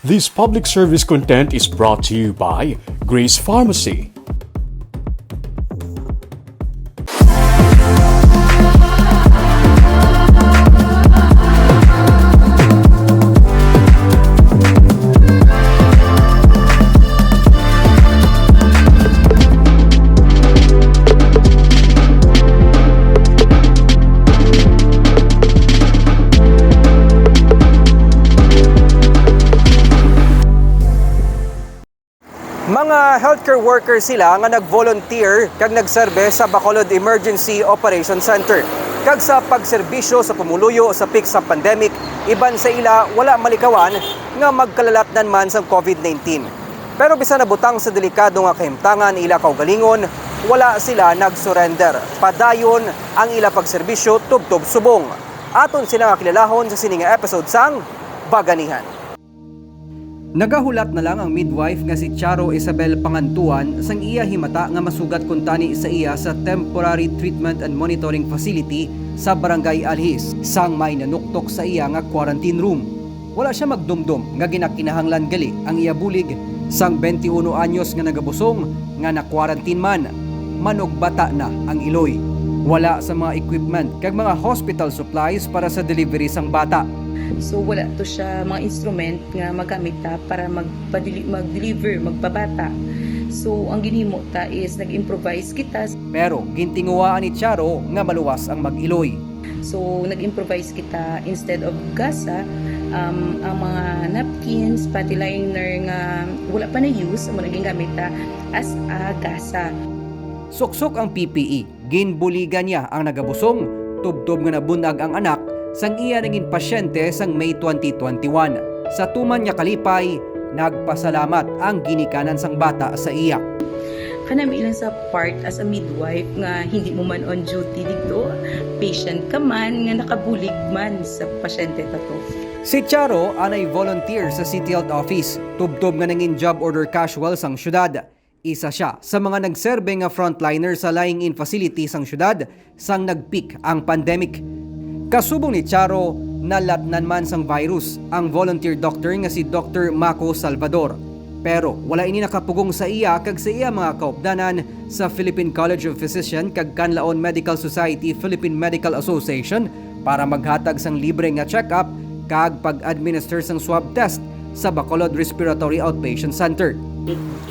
This public service content is brought to you by Grace Pharmacy. Mga healthcare workers sila nga nag-volunteer kag nagserbe sa Bacolod Emergency Operation Center. Kag sa pagserbisyo sa pumuluyo sa peak sa pandemic, iban sa ila wala malikawan nga magkalalatnan man sa COVID-19. Pero bisan nabutang sa delikado nga kahimtangan ila kaugalingon, wala sila nag-surrender. Padayon ang ila pagserbisyo tubtob subong. Aton sila nga kilalahon sa sininga episode sang Baganihan. Nagahulat na lang ang midwife nga si Charo Isabel Pangantuan sang iya himata nga masugat kuntani sa iya sa Temporary Treatment and Monitoring Facility sa Barangay Alhis sang may nanuktok sa iya nga quarantine room. Wala siya magdumdum nga ginakinahanglan gali ang iya bulig sang 21 anyos nga nagabusong nga na-quarantine man. Manog bata na ang iloy. Wala sa mga equipment kag mga hospital supplies para sa delivery sang bata. So wala to siya mga instrument nga magamit ta para mag-deliver, magpabata. So ang ginhimo ta is nag-improvise kita. Pero gintinguwaan ni Charo nga maluwas ang mag-iloy. So nag-improvise kita instead of gasa, ang mga napkins, pati liner nga wala pa na-use, mo naging gamit ta as a gasa. Suksok ang PPE, ginbuligan niya ang nagabusong, tubtob nga nabunag ang anak sang iya naging pasyente sang May 2021. Sa tuman niya kalipay, nagpasalamat ang ginikanan sang bata sa iya. Kanami ilang sa part as a midwife nga hindi mo man on duty dito, patient ka man nga nakabulig man sa pasyente ta to. Si Charo anay volunteer sa City Health Office, tubtob nga nangin job order casual sang syudad. Isa siya sa mga nagserbe nga frontliner sa lying-in facility sang syudad sang nagpeak ang pandemic. Kasubong ni Charo, nalatnan man sang virus ang volunteer doctor nga si Dr. Mako Salvador. Pero wala ini nakapugong sa iya kag sa iya mga kaupdanan sa Philippine College of Physicians kag Canlaon Medical Society Philippine Medical Association para maghatag sang libre nga check-up kag pag-administer sang swab test sa Bacolod Respiratory Outpatient Center.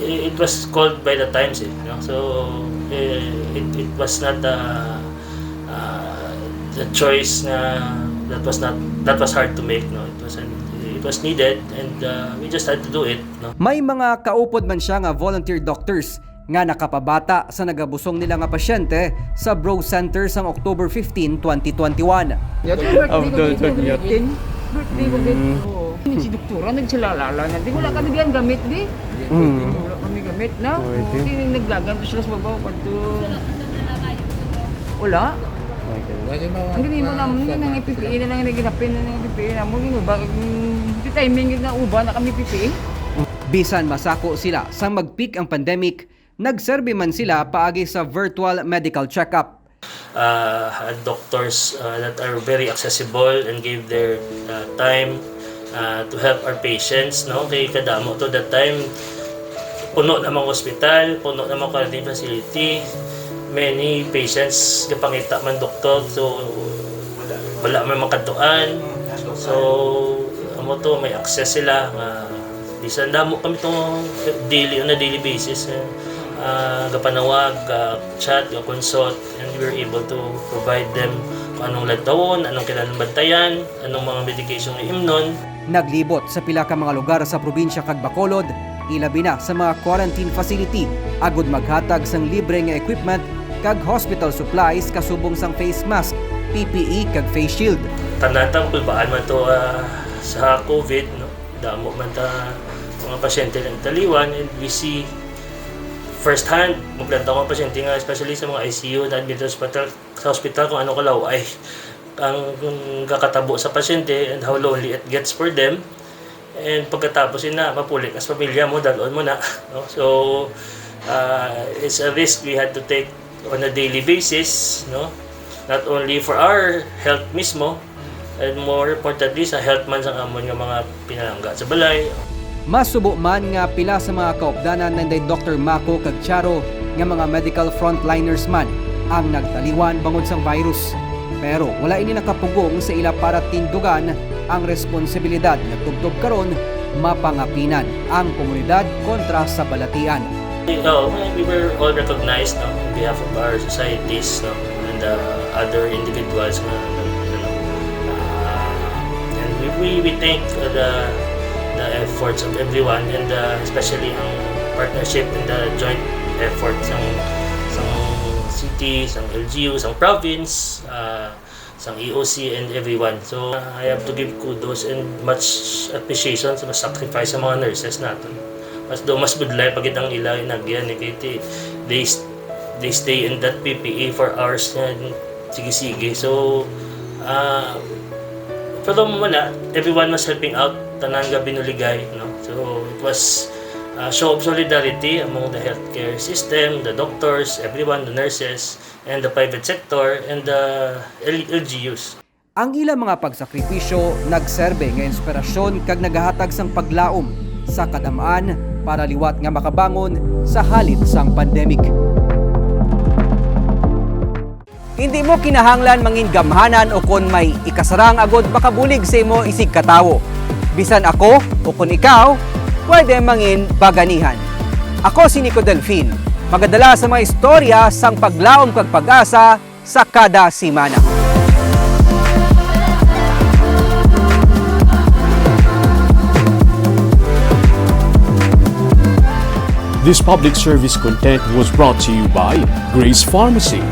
It was called by the times, so it was not the choice that was hard to make, it was needed, and we just had to do it, May mga kaupod man siya nga volunteer doctors nga nakapabata sa nagabusong nila nga pasyente sa Bro Center sang October 15, 2021. Birthday ko din. Si doktora nagsilalala na. Di wala kami diyan gamit di. Wala kami gamit na. Hindi naggaganto sila sa babaw. Wala. Ang ganyan mo naman yun, ang PPE na lang naginapin na ng PPE na mo. Di timing na uba na kami PPE. Bisan masako sila sa mag-peak ang pandemic, nagserbe man sila paagi sa virtual medical check-up. Had doctors that are very accessible and gave their time to help our patients, kay kadamo to that time puno namang hospital, puno namang quarantine facility, many patients kapangita man doktor, so wala man makatuan, so amo to may access sila nga bisan damo kami to on a daily basis, gapanawag, chat, consult, and we were able to provide them kung anong lagtawon, anong kailangan bantayan, anong mga medication na imnon. Naglibot sa pila ka mga lugar sa probinsya kag Bacolod, ilabi na sa mga quarantine facility, agud maghatag sang libre nga equipment kag hospital supplies kasubong sang face mask, PPE kag face shield. Tanatang kulbaan man to sa COVID, damo man ta mga pasyente ng taliwan, and we see first hand, magplanta ko ang pasyente nga, especially sa mga ICU na admitted sa hospital kung ano kalaway ang kakatabo sa pasyente and how lonely it gets for them. And pagkatapos yun na, mapulik as pamilya mo, dalon mo na. So, it's a risk we had to take on a daily basis, not only for our health mismo, and more importantly, sa health man sa amon ng mga pinalangga sa balay. Masubo man nga pila sa mga kaupdanan nanday Dr. Mako kag Charo nga mga medical frontliners man ang nagtaliwan bangod sang virus. Pero wala ini nakapugong sa ila para tindugan ang responsibilidad nga tubtob karon mapangapinan ang komunidad kontra sa balatian. We were all recognized on behalf of our societies and other individuals. And we thank the efforts of everyone and especially ang partnership and the joint efforts ng city, ng LGU, ng province, ng EOC and everyone. So I have to give kudos and much appreciation sa sacrifice sa mga nurses natin. Mas budlay pagit ang ila inagyan they stay in that PPE for hours and sige. So from wala, everyone was helping out, tanan nga binuligay, no? So it was a show of solidarity among the healthcare system, the doctors, everyone, the nurses, and the private sector, and the LGUs. Ang ilang mga pagsakripisyo nagserbe nga inspirasyon kag nagahatag sang paglaom sa kadamaan para liwat nga makabangon sa halit sang pandemic. Hindi mo kinahanglan mangin gamhanan o kon may ikasarang agod makabulig sa imo isig katawo. Bisan ako o kon ikaw, pwede mangin baganihan. Ako si Nico Delfin, magadala sa mga istorya sang paglaom kag pag-asa sa kada simana. This public service content was brought to you by Grace Pharmacy.